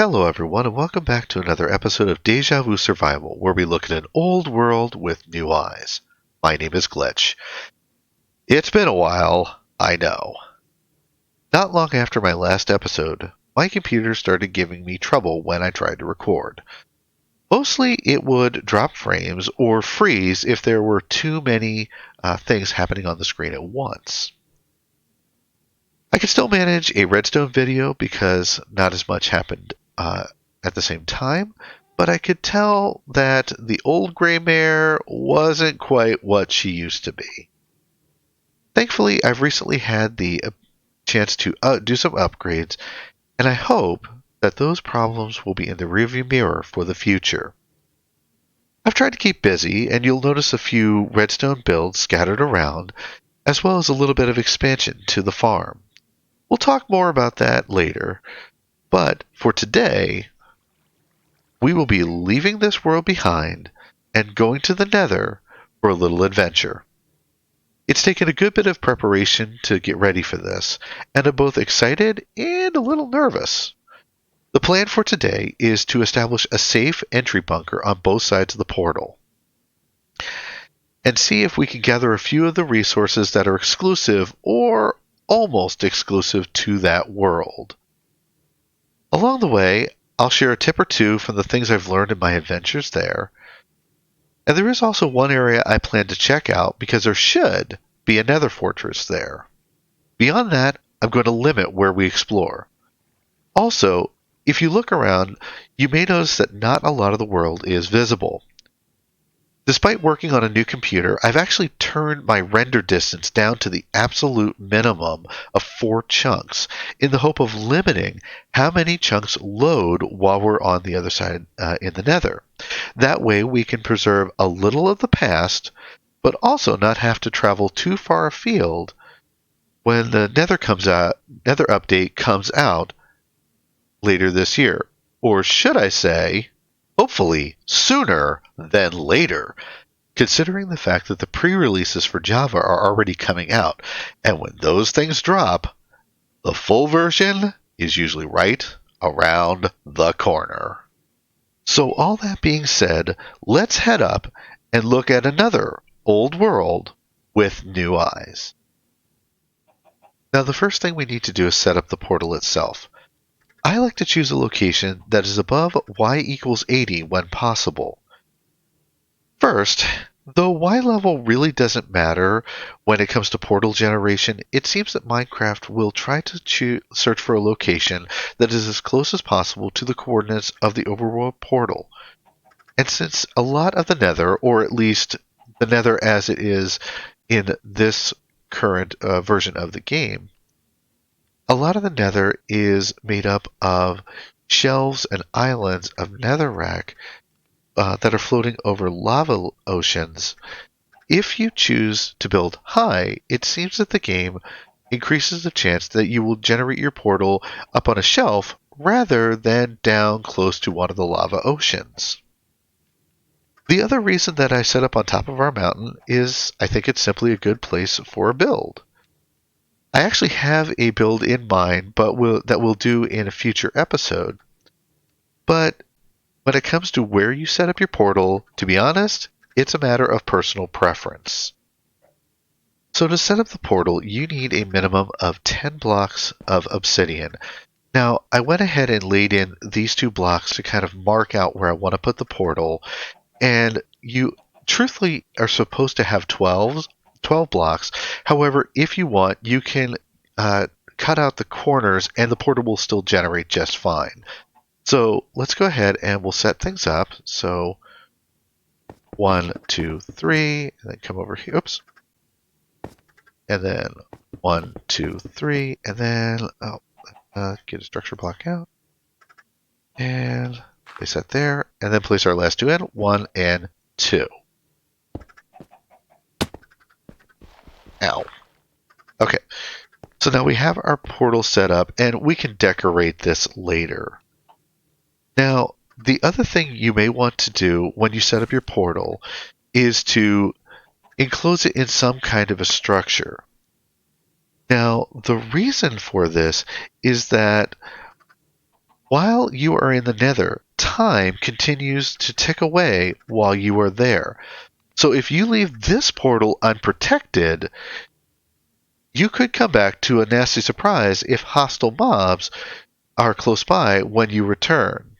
Hello everyone and welcome back to another episode of Deja Vu Survival, where we look at an old world with new eyes. My name is Glitch. It's been a while, I know. Not long after my last episode, my computer started giving me trouble when I tried to record. Mostly it would drop frames or freeze if there were too many things happening on the screen at once. I could still manage a redstone video because not as much happened at the same time, but I could tell that the old gray mare wasn't quite what she used to be. Thankfully, I've recently had the chance to do some upgrades, and I hope that those problems will be in the rearview mirror for the future. I've tried to keep busy, and you'll notice a few redstone builds scattered around, as well as a little bit of expansion to the farm. We'll talk more about that later, but for today, we will be leaving this world behind and going to the Nether for a little adventure. It's taken a good bit of preparation to get ready for this, and I'm both excited and a little nervous. The plan for today is to establish a safe entry bunker on both sides of the portal, and see if we can gather a few of the resources that are exclusive or almost exclusive to that world. Along the way, I'll share a tip or two from the things I've learned in my adventures there. And there is also one area I plan to check out because there should be a Nether Fortress there. Beyond that, I'm going to limit where we explore. Also, if you look around, you may notice that not a lot of the world is visible. Despite working on a new computer, I've actually turned my render distance down to the absolute minimum of 4 chunks in the hope of limiting how many chunks load while we're on the other side in the Nether. That way we can preserve a little of the past, but also not have to travel too far afield when the Nether update comes out later this year. Or should I say, hopefully sooner than later, considering the fact that the pre-releases for Java are already coming out, and when those things drop, the full version is usually right around the corner. So all that being said, let's head up and look at another old world with new eyes. Now the first thing we need to do is set up the portal itself. I like to choose a location that is above y equals 80 when possible. First, though Y level really doesn't matter when it comes to portal generation, it seems that Minecraft will try to search for a location that is as close as possible to the coordinates of the Overworld portal. And since a lot of the Nether, or at least the Nether as it is in this current version of the game, a lot of the Nether is made up of shelves and islands of netherrack that are floating over lava oceans. If you choose to build high, it seems that the game increases the chance that you will generate your portal up on a shelf rather than down close to one of the lava oceans. The other reason that I set up on top of our mountain is I think it's simply a good place for a build. I actually have a build in mind, but that we'll do in a future episode. But when it comes to where you set up your portal, to be honest, it's a matter of personal preference. So to set up the portal, you need a minimum of 10 blocks of obsidian. Now, I went ahead and laid in these 2 blocks to kind of mark out where I want to put the portal, and you truthfully are supposed to have 12 blocks. However, if you want, you can cut out the corners and the portal will still generate just fine. So let's go ahead and we'll set things up. So 1, 2, 3, and then come over here. Oops. And then 1, 2, 3, and then get a structure block out. And place that there. And then place our last 2 in, 1 and 2. Ow. Okay. So now we have our portal set up, and we can decorate this later. Now, the other thing you may want to do when you set up your portal is to enclose it in some kind of a structure. Now, the reason for this is that While you are in the Nether, time continues to tick away while you are there. So if you leave this portal unprotected, you could come back to a nasty surprise if hostile mobs are close by when you return.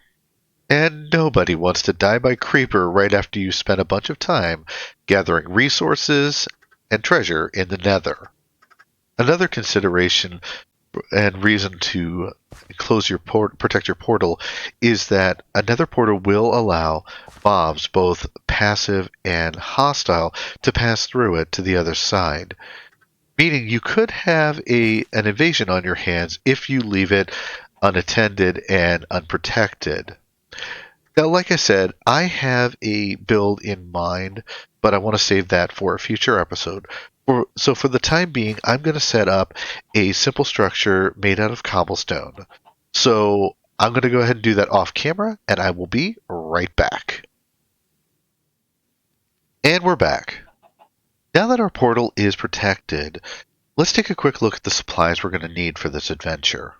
And nobody wants to die by creeper right after you spend a bunch of time gathering resources and treasure in the Nether. Another consideration and reason to protect your portal is that another portal will allow mobs, both passive and hostile, to pass through it to the other side. Meaning you could have an invasion on your hands if you leave it unattended and unprotected. Now, like I said, I have a build in mind, but I want to save that for a future episode. So for the time being, I'm going to set up a simple structure made out of cobblestone. So I'm going to go ahead and do that off camera, and I will be right back. And we're back. Now that our portal is protected, let's take a quick look at the supplies we're going to need for this adventure.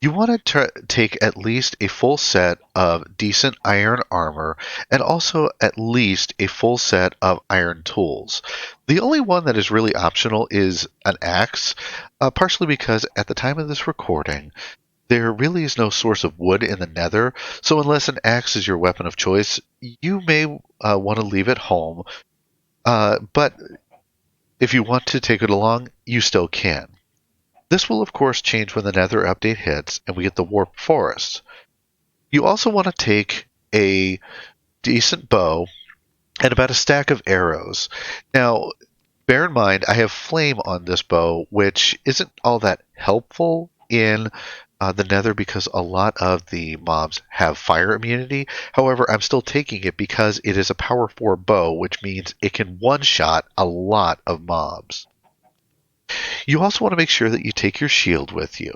You want to take at least a full set of decent iron armor and also at least a full set of iron tools. The only one that is really optional is an axe, partially because at the time of this recording, there really is no source of wood in the Nether, so unless an axe is your weapon of choice, you may want to leave it home, but if you want to take it along, you still can. This will of course change when the Nether update hits and we get the Warp Forest. You also want to take a decent bow and about a stack of arrows. Now, bear in mind, I have flame on this bow, which isn't all that helpful in the Nether because a lot of the mobs have fire immunity. However, I'm still taking it because it is a power 4 bow, which means it can one-shot a lot of mobs. You also want to make sure that you take your shield with you.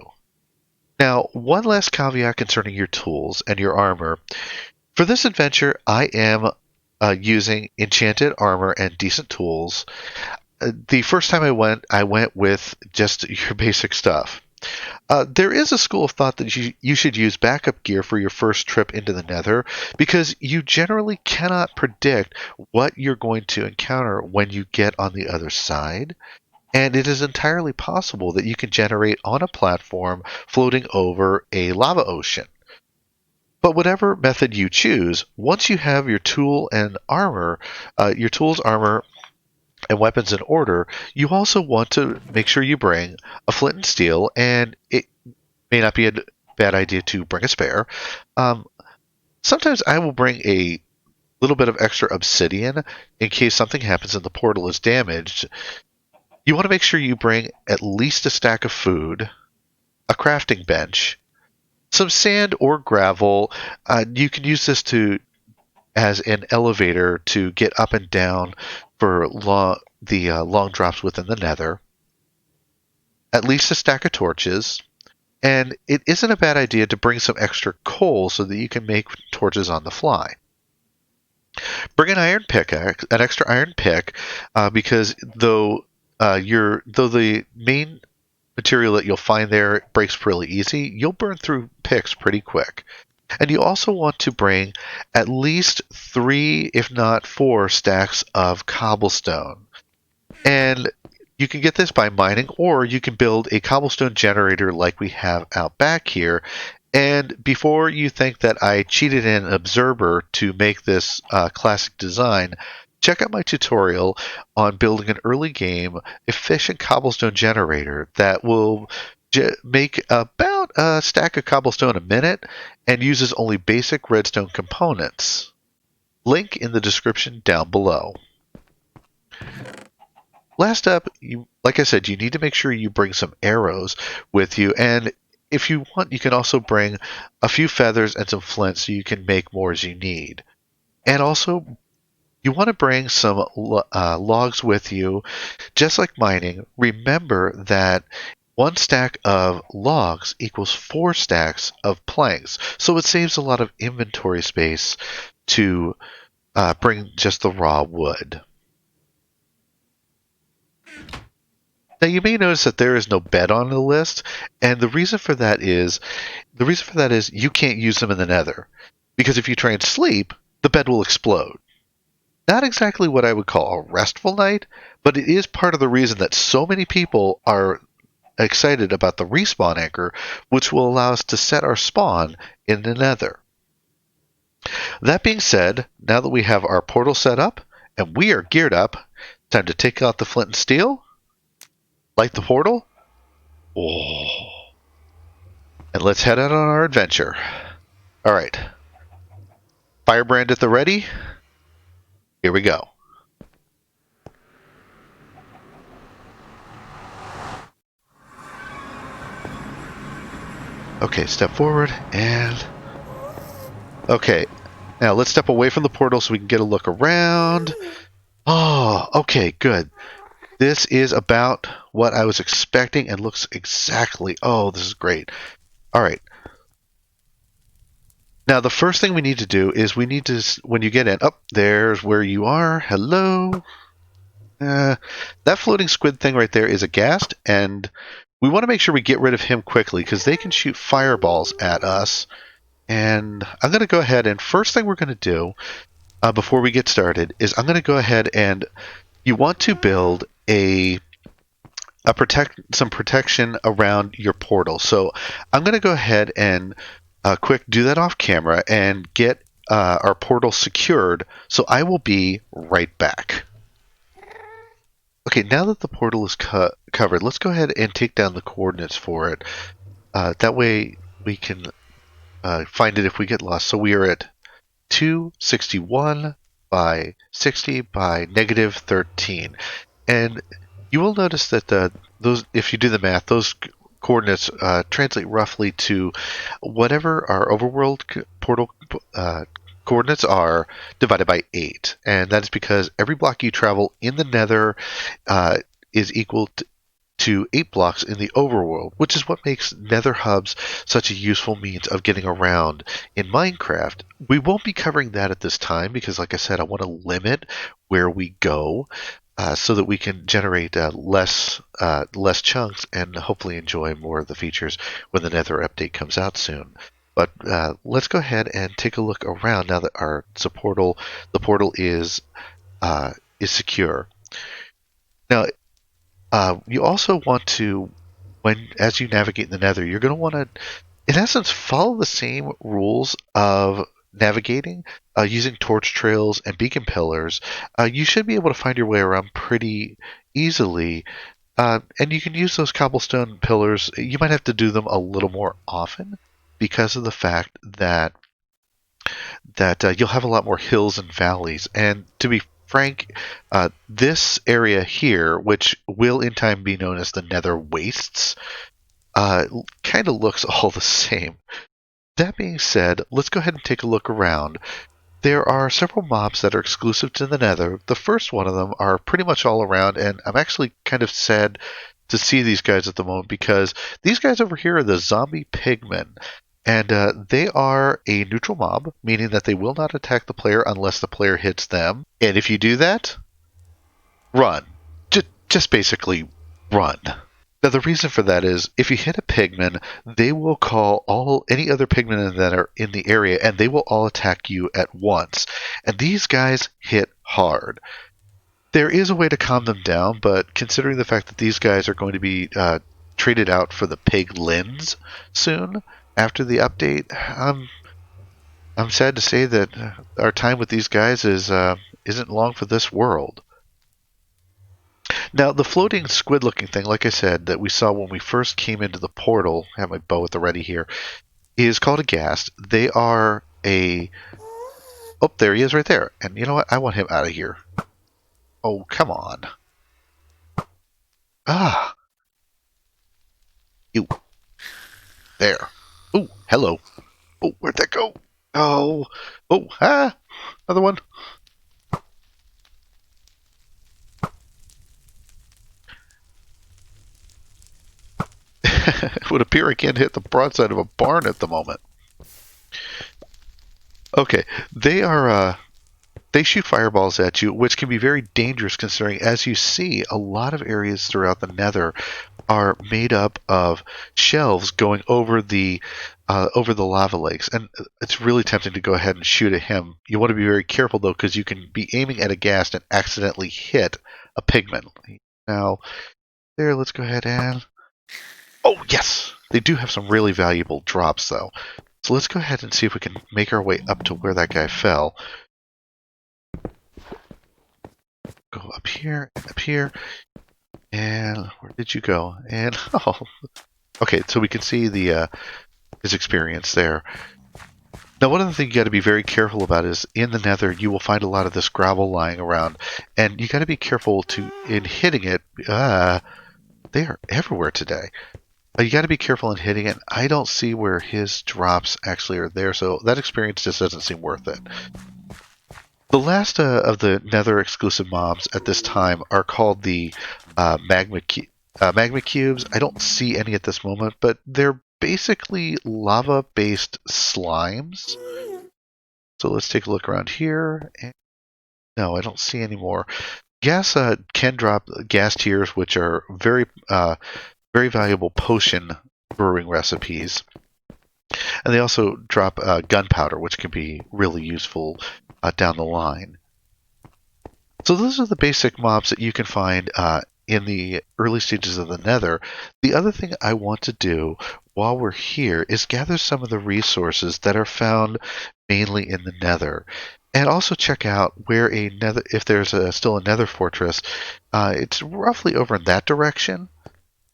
Now, one last caveat concerning your tools and your armor. For this adventure, I am using enchanted armor and decent tools. The first time I went with just your basic stuff. There is a school of thought that you should use backup gear for your first trip into the Nether because you generally cannot predict what you're going to encounter when you get on the other side. And it is entirely possible that you can generate on a platform floating over a lava ocean. But whatever method you choose, once you have your tool and armor, your tools, armor, and weapons in order, you also want to make sure you bring a flint and steel, and it may not be a bad idea to bring a spare. Um, Sometimes I will bring a little bit of extra obsidian in case something happens and the portal is damaged. You want to make sure you bring at least a stack of food, a crafting bench, some sand or gravel. You can use this as an elevator to get up and down for long drops within the Nether. At least a stack of torches, and it isn't a bad idea to bring some extra coal so that you can make torches on the fly. Bring an iron pickaxe, an extra iron pick, because though the main material that you'll find there breaks pretty easy, you'll burn through picks pretty quick. And you also want to bring at least 3, if not 4, stacks of cobblestone. And you can get this by mining, or you can build a cobblestone generator like we have out back here. And before you think that I cheated in Observer to make this classic design, check out my tutorial on building an early game efficient cobblestone generator that will make about a stack of cobblestone a minute and uses only basic redstone components. Link in the description down below. Last up, like I said, you need to make sure you bring some arrows with you, and if you want, you can also bring a few feathers and some flint so you can make more as you need. And also, you want to bring some logs with you, just like mining. Remember that 1 stack of logs equals 4 stacks of planks, so it saves a lot of inventory space to bring just the raw wood. Now you may notice that there is no bed on the list, and the reason for that is the reason for that is you can't use them in the nether. Because if you try and sleep, the bed will explode. Not exactly what I would call a restful night, but it is part of the reason that so many people are excited about the respawn anchor, which will allow us to set our spawn in the nether. That being said, now that we have our portal set up and we are geared up, time to take out the flint and steel, light the portal, and let's head out on our adventure. All right, firebrand at the ready. Here we go. Okay, step forward and... Okay, now let's step away from the portal so we can get a look around. Oh, okay, good. This is about what I was expecting and looks exactly... Oh, this is great. All right. Now, the first thing we need to do is we need to... When you get in... Oh, there's where you are. Hello. That floating squid thing right there is a ghast, and we want to make sure we get rid of him quickly because they can shoot fireballs at us. And I'm going to go ahead and first thing we're going to do before we get started is I'm going to go ahead and you want to build some protection around your portal. So I'm going to go ahead and quick do that off camera and get our portal secured. So I will be right back. Okay, now that the portal is covered, let's go ahead and take down the coordinates for it. That way we can find it if we get lost. So we are at 261 by 60 by negative 13. And you will notice that those, if you do the math, those coordinates translate roughly to whatever our overworld portal coordinates are divided by 8. And that is because every block you travel in the nether is equal to 8 blocks in the overworld, which is what makes nether hubs such a useful means of getting around in Minecraft. We won't be covering that at this time because, like I said, I want to limit where we go so that we can generate less chunks and hopefully enjoy more of the features when the nether update comes out soon. But let's go ahead and take a look around now that the portal is secure. Now, you also want to, as you navigate in the nether, you're going to want to, in essence, follow the same rules of navigating using torch trails and beacon pillars. You should be able to find your way around pretty easily. And you can use those cobblestone pillars. You might have to do them a little more often because of the fact that you'll have a lot more hills and valleys. And to be frank, this area here, which will in time be known as the Nether Wastes, kind of looks all the same. That being said, let's go ahead and take a look around. There are several mobs that are exclusive to the Nether. The first one of them are pretty much all around, and I'm actually kind of sad to see these guys at the moment because these guys over here are the zombie pigmen. And they are a neutral mob, meaning that they will not attack the player unless the player hits them. And if you do that, run. Just basically run. Now the reason for that is if you hit a pigman, they will call any other pigmen that are in the area and they will all attack you at once. And these guys hit hard. There is a way to calm them down, but considering the fact that these guys are going to be traded out for the piglins soon, after the update, I'm sad to say that our time with these guys isn't long for this world. Now, the floating squid-looking thing, like I said, that we saw when we first came into the portal, I have my bow at the ready here, is called a ghast. They are a... Oh, there he is right there. And you know what? I want him out of here. Oh, come on. Ah. You. There. Oh, hello. Oh, where'd that go? Oh, another one. It would appear I can't hit the broadside of a barn at the moment. Okay, they shoot fireballs at you, which can be very dangerous considering, as you see, a lot of areas throughout the nether are made up of shelves going over the lava lakes, and it's really tempting to go ahead and shoot at him. You want to be very careful though, because you can be aiming at a ghast and accidentally hit a pigman. Now, there, let's go ahead and oh yes, they do have some really valuable drops though. So let's go ahead and see if we can make our way up to where that guy fell. Go up here, and where did you go? And oh, okay, so we can see the his experience there. Now, one of the things you got to be very careful about is in the Nether, you will find a lot of this gravel lying around, and you got to be careful in hitting it. They are everywhere today. You got to be careful in hitting it. I don't see where his drops actually are there, so that experience just doesn't seem worth it. The last of the Nether exclusive mobs at this time are called the magma cubes. I don't see any at this moment, but they're basically lava-based slimes. So let's take a look around here. No, I don't see any more. Gas can drop gas tiers, which are very valuable potion brewing recipes. And they also drop gunpowder, which can be really useful down the line. So those are the basic mobs that you can find in the early stages of the Nether. The other thing I want to do while we're here is gather some of the resources that are found mainly in the Nether, and also check out where a Nether, if there's still a Nether Fortress. It's roughly over in that direction,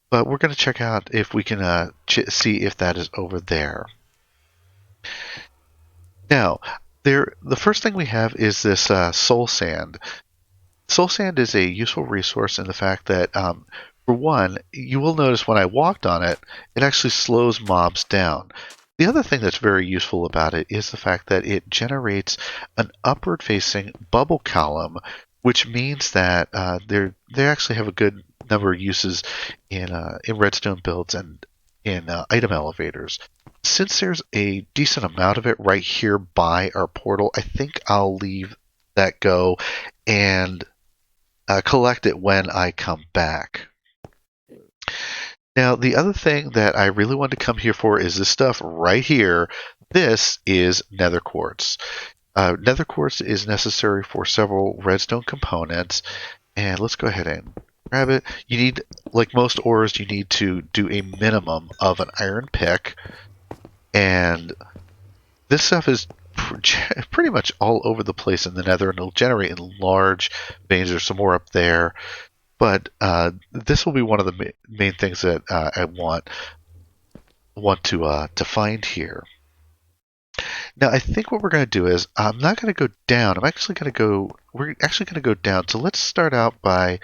but we're going to check out if we can see if that is over there. Now, the first thing we have is this soul sand. Soul sand is a useful resource in the fact that, for one, you will notice when I walked on it, it actually slows mobs down. The other thing that's very useful about it is the fact that it generates an upward-facing bubble column, which means that they actually have a good number of uses in redstone builds and in item elevators. Since there's a decent amount of it right here by our portal, I think I'll leave that go and collect it when I come back. Now, the other thing that I really want to come here for is this stuff right here. This is nether quartz. Nether quartz is necessary for several redstone components, and let's go ahead and grab it. You need, like most ores, you need to do a minimum of an iron pick, and this stuff is pretty much all over the place in the Nether, and it'll generate in large veins. There's some more up there. But this will be one of the main things that I want to find here. Now, I think what we're going to do is I'm not going to go down. We're actually going to go down. So let's start out by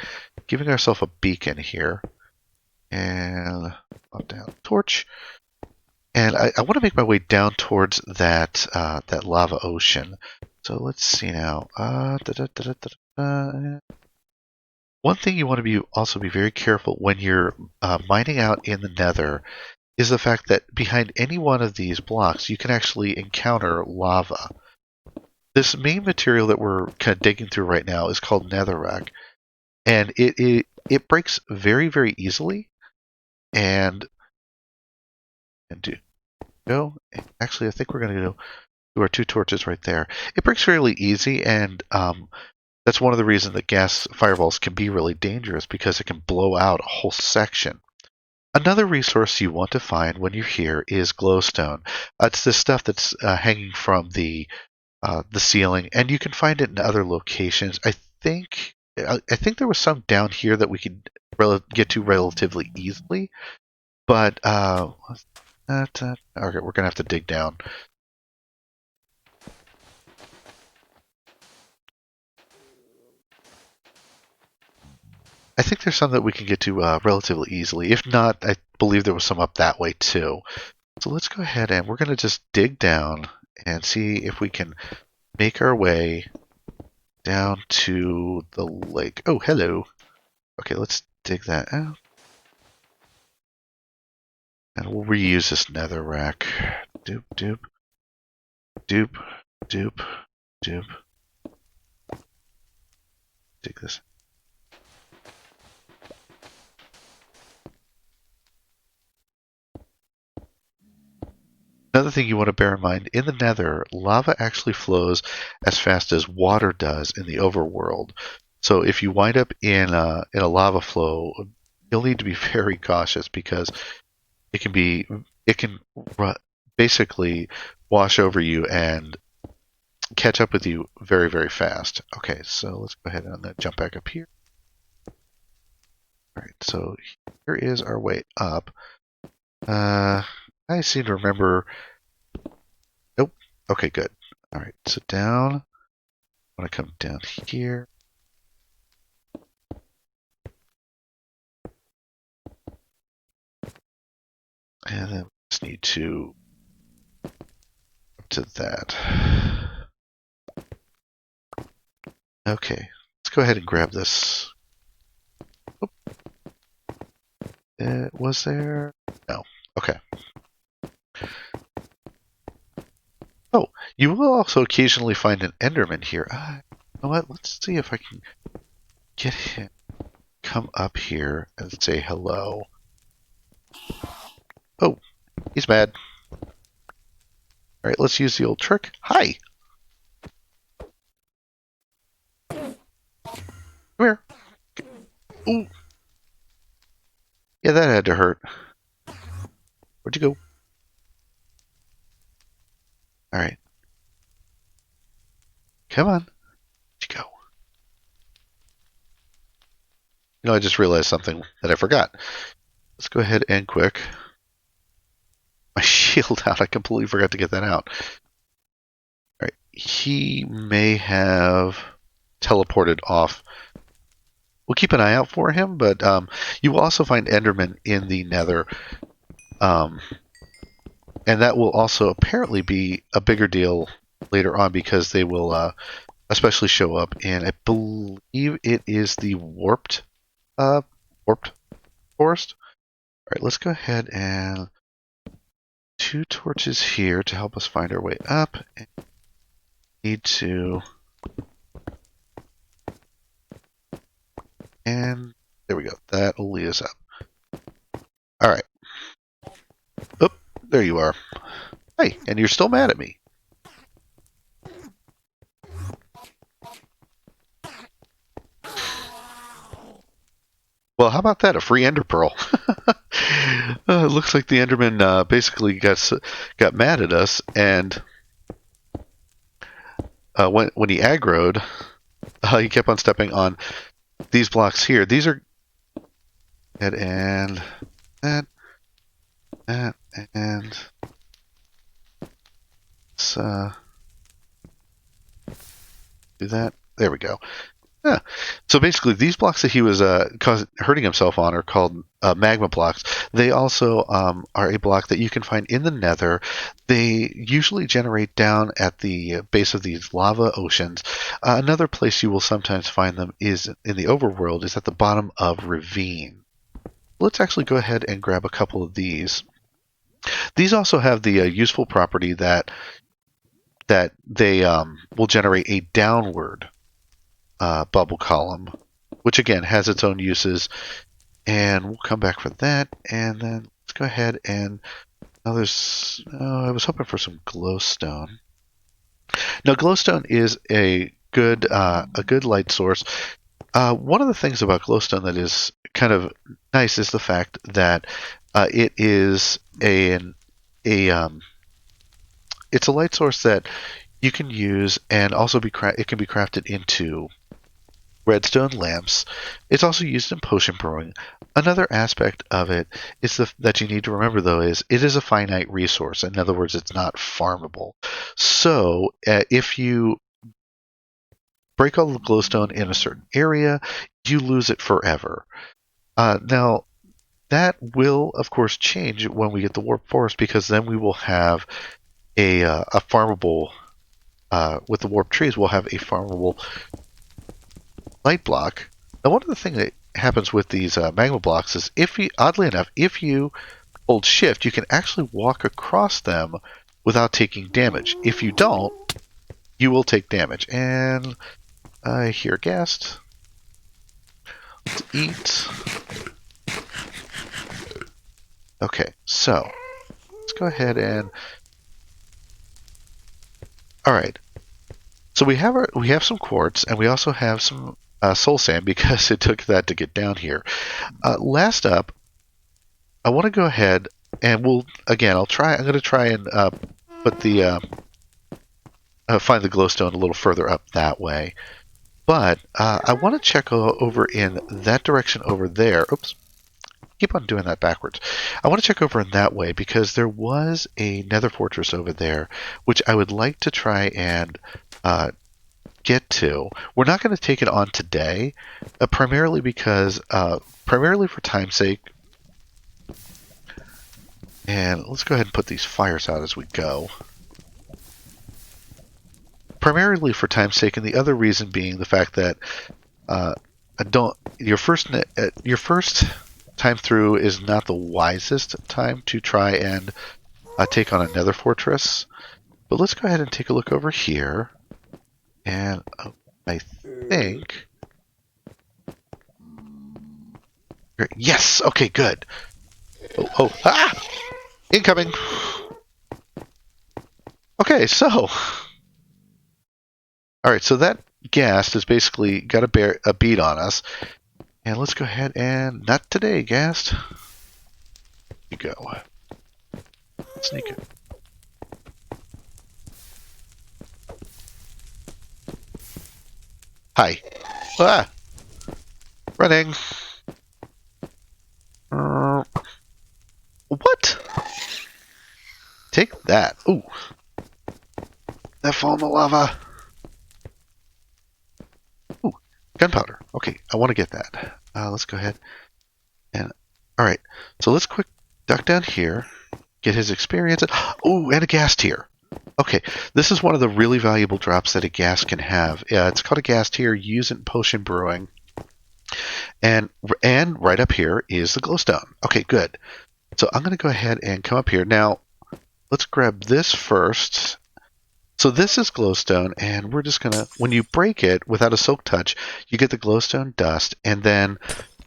giving ourselves a beacon here, and up down torch. And I want to make my way down towards that lava ocean. So let's see now. One thing you want to also be very careful when you're mining out in the Nether is the fact that behind any one of these blocks you can actually encounter lava. This main material that we're kind of digging through right now is called netherrack, and it breaks very easily. And actually, I think we're going to do our 2 torches right there. It breaks fairly easy, and that's one of the reasons that gas fireballs can be really dangerous, because it can blow out a whole section. Another resource you want to find when you're here is glowstone. It's this stuff that's hanging from the ceiling, and you can find it in other locations. I think there was some down here that we could get to relatively easily, but okay, we're gonna have to dig down. I think there's some that we can get to relatively easily. If not, I believe there was some up that way too. So let's go ahead and we're going to just dig down and see if we can make our way down to the lake. Oh, hello. Okay, let's dig that out. And we'll reuse this netherrack. Doop, doop, doop, doop, doop. Dig this. Another thing you want to bear in mind, in the Nether, lava actually flows as fast as water does in the overworld. So if you wind up in a lava flow, you'll need to be very cautious because it can be it can basically wash over you and catch up with you very, very fast. Okay, so let's go ahead and jump back up here. All right, so here is our way up. I seem to remember. Nope. Okay, good. All right, so down. I want to come down here. And then we just need to up to that. Okay, let's go ahead and grab this. Oh, was there? No. Okay. Oh, you will also occasionally find an Enderman here. You know what? Let's see if I can get him. Come up here and say hello. Oh, he's mad. All right, let's use the old trick. Hi. Come here. Ooh. Yeah, that had to hurt. Where'd you go? All right. Come on. Where'd you go? You know, I just realized something that I forgot. Let's go ahead and quick. My shield out. I completely forgot to get that out. All right. He may have teleported off. We'll keep an eye out for him, but you will also find Enderman in the Nether. And that will also apparently be a bigger deal later on because they will especially show up in, I believe it is the warped forest. All right, let's go ahead and 2 torches here to help us find our way up. And need to, and there we go. That will lead us up. All right. Oh, there you are. Hey, and you're still mad at me. Well, how about that? A free Ender Pearl. It looks like the Enderman basically got mad at us, and when he aggroed, he kept on stepping on these blocks here. These are and that and let's do that. There we go. Yeah. So basically, these blocks that he was hurting himself on are called magma blocks. They also are a block that you can find in the Nether. They usually generate down at the base of these lava oceans. Another place you will sometimes find them is in the overworld, is at the bottom of ravine. Let's actually go ahead and grab a couple of these. These also have the useful property that they will generate a downward bubble column, which again has its own uses, and we'll come back for that. And then let's go ahead and I was hoping for some glowstone. Now, glowstone is a good light source. One of the things about glowstone that is kind of nice is the fact that it is it's a light source that you can use, and also it can be crafted into redstone lamps. It's also used in potion brewing. Another aspect of it is that you need to remember, though, is it is a finite resource. In other words, it's not farmable. So if you break all the glowstone in a certain area, you lose it forever. Now, that will, of course, change when we get the warp forest, because then we will have a farmable, with the warp trees, we'll have a farmable light block. Now, one of the things that happens with these magma blocks is, oddly enough, if you hold shift, you can actually walk across them without taking damage. If you don't, you will take damage. And I hear a guest. Let's eat. Okay, so let's go ahead and All right. So we have some quartz, and we also have some soul sand because it took that to get down here. Last up, I want to go ahead and I'll try. I'm going to try and put the find the glowstone a little further up that way. But I want to check over in that direction over there. Oops. Keep on doing that backwards. I want to check over in that way because there was a Nether Fortress over there, which I would like to try and get to. We're not going to take it on today, primarily for time's sake. And let's go ahead and put these fires out as we go. Primarily for time's sake, and the other reason being the fact that your first time through is not the wisest time to try and take on a Nether Fortress. But let's go ahead and take a look over here. And I think... Yes! Okay, good. Oh, ah! Incoming! Okay, so... Alright, so that ghast has basically got a bead on us. And let's go ahead and... Not today, ghast. Here you go. Sneak it. Hi. Ah! Running. What? Take that. Ooh. That fall in the lava. Ooh. Gunpowder. Okay, I want to get that. Let's go ahead and... Alright, so let's quick duck down here. Get his experience. Ooh, and a ghast here. Okay, this is one of the really valuable drops that a ghast can have. It's called a ghast here. Use it in potion brewing. And right up here is the glowstone. Okay, good. So I'm going to go ahead and come up here. Now, let's grab this first. So this is glowstone, and we're just going to, when you break it without a silk touch, you get the glowstone dust. And then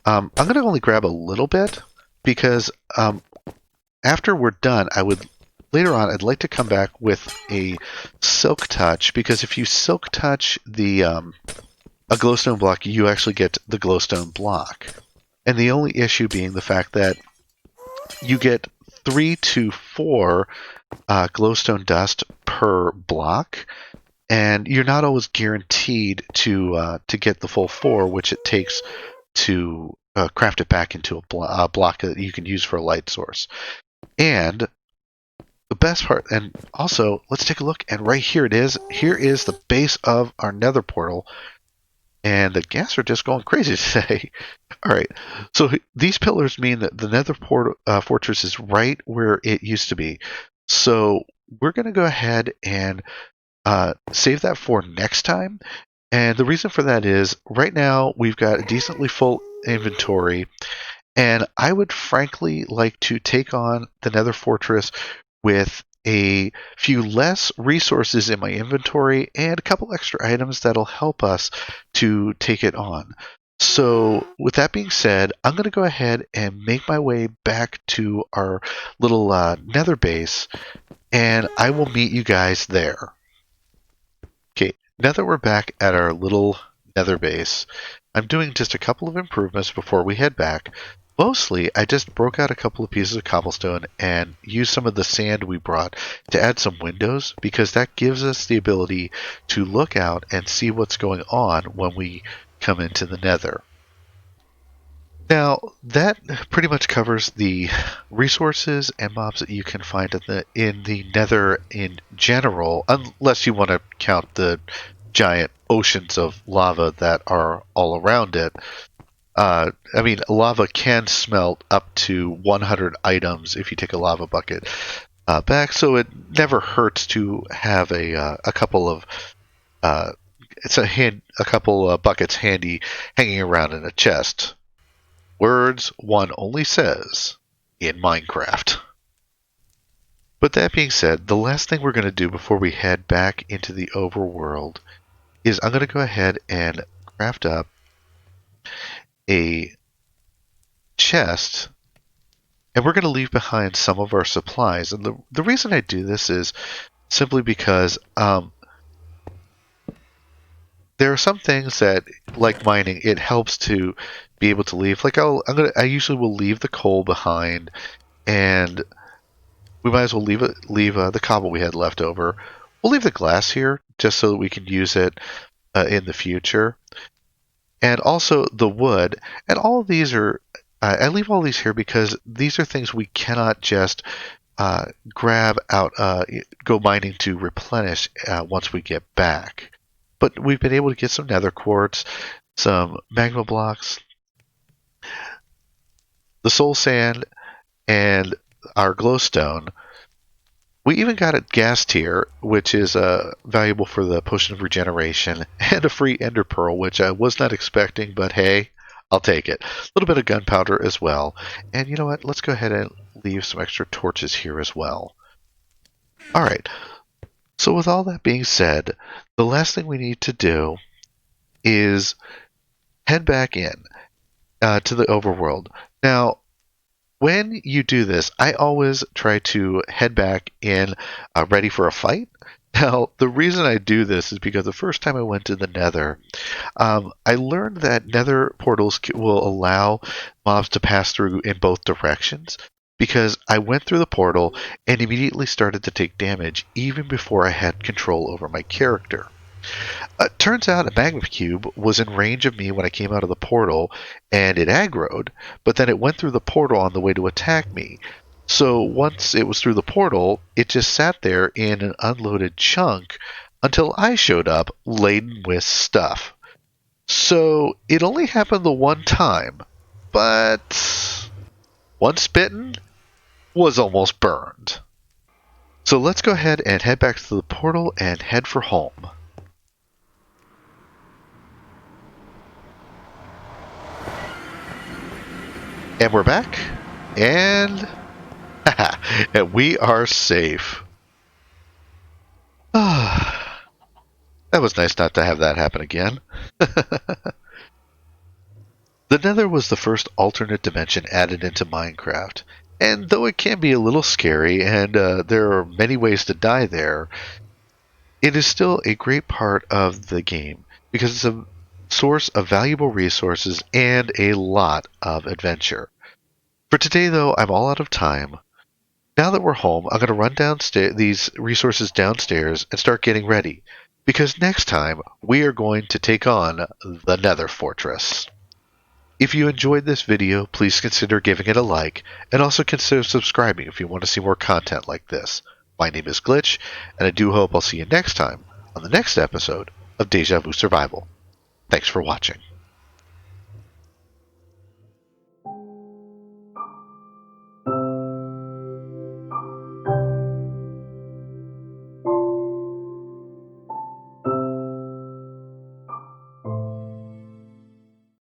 I'm going to only grab a little bit because after we're done, later on, I'd like to come back with a silk touch, because if you silk touch a glowstone block, you actually get the glowstone block. And the only issue being the fact that you get 3 to 4 glowstone dust per block, and you're not always guaranteed to get the full 4, which it takes to craft it back into a block that you can use for a light source. And the best part, and also, let's take a look, and right here it is. Here is the base of our nether portal. And the ghasts are just going crazy today. All right, so these pillars mean that the nether fortress is right where it used to be. So we're going to go ahead and save that for next time. And the reason for that is, right now, we've got a decently full inventory. And I would frankly like to take on the nether fortress with a few less resources in my inventory and a couple extra items that'll help us to take it on. So with that being said, I'm going to go ahead and make my way back to our little nether base, and I will meet you guys there. Okay, now that we're back at our little nether base, I'm doing just a couple of improvements before we head back. Mostly, I just broke out a couple of pieces of cobblestone and used some of the sand we brought to add some windows, because that gives us the ability to look out and see what's going on when we come into the nether. Now, that pretty much covers the resources and mobs that you can find in the nether in general, unless you want to count the giant oceans of lava that are all around it. I mean, lava can smelt up to 100 items if you take a lava bucket back, so it never hurts to have a couple of buckets handy, hanging around in a chest. Words one only says in Minecraft. But that being said, the last thing we're going to do before we head back into the overworld is I'm going to go ahead and craft up a chest, and we're going to leave behind some of our supplies. And the reason I do this is simply because there are some things that, like mining, it helps to be able to leave. Like I usually will leave the coal behind, and we might as well leave the cobble we had left over. We'll leave the glass here just so that we can use it in the future, and also the wood. And all of these are. I leave all these here because these are things we cannot just grab out, go mining to replenish once we get back. But we've been able to get some nether quartz, some magma blocks, the soul sand, and our glowstone. We even got a gas tier, which is valuable for the potion of regeneration, and a free ender pearl, which I was not expecting, but hey, I'll take it. A little bit of gunpowder as well. And you know what? Let's go ahead and leave some extra torches here as well. All right. So with all that being said, the last thing we need to do is head back in to the overworld. Now, when you do this, I always try to head back in ready for a fight. Now, the reason I do this is because the first time I went to the Nether, I learned that Nether portals will allow mobs to pass through in both directions. Because I went through the portal and immediately started to take damage even before I had control over my character. Turns out a magma cube was in range of me when I came out of the portal, and it aggroed, but then it went through the portal on the way to attack me. So once it was through the portal, it just sat there in an unloaded chunk until I showed up laden with stuff. So it only happened the one time, but once bitten was almost burned. So let's go ahead and head back to the portal and head for home. And we're back, and and we are safe. That was nice not to have that happen again. The Nether was the first alternate dimension added into Minecraft, and though it can be a little scary and there are many ways to die there, it is still a great part of the game because it's a source of valuable resources and a lot of adventure. For today, though, I'm all out of time. Now that we're home, I'm going to run downstairs these resources downstairs and start getting ready, because next time we are going to take on the Nether Fortress. If you enjoyed this video, please consider giving it a like, and also consider subscribing if you want to see more content like this. My name is Glitch, and I do hope I'll see you next time on the next episode of Deja Vu Survival. Thanks for watching.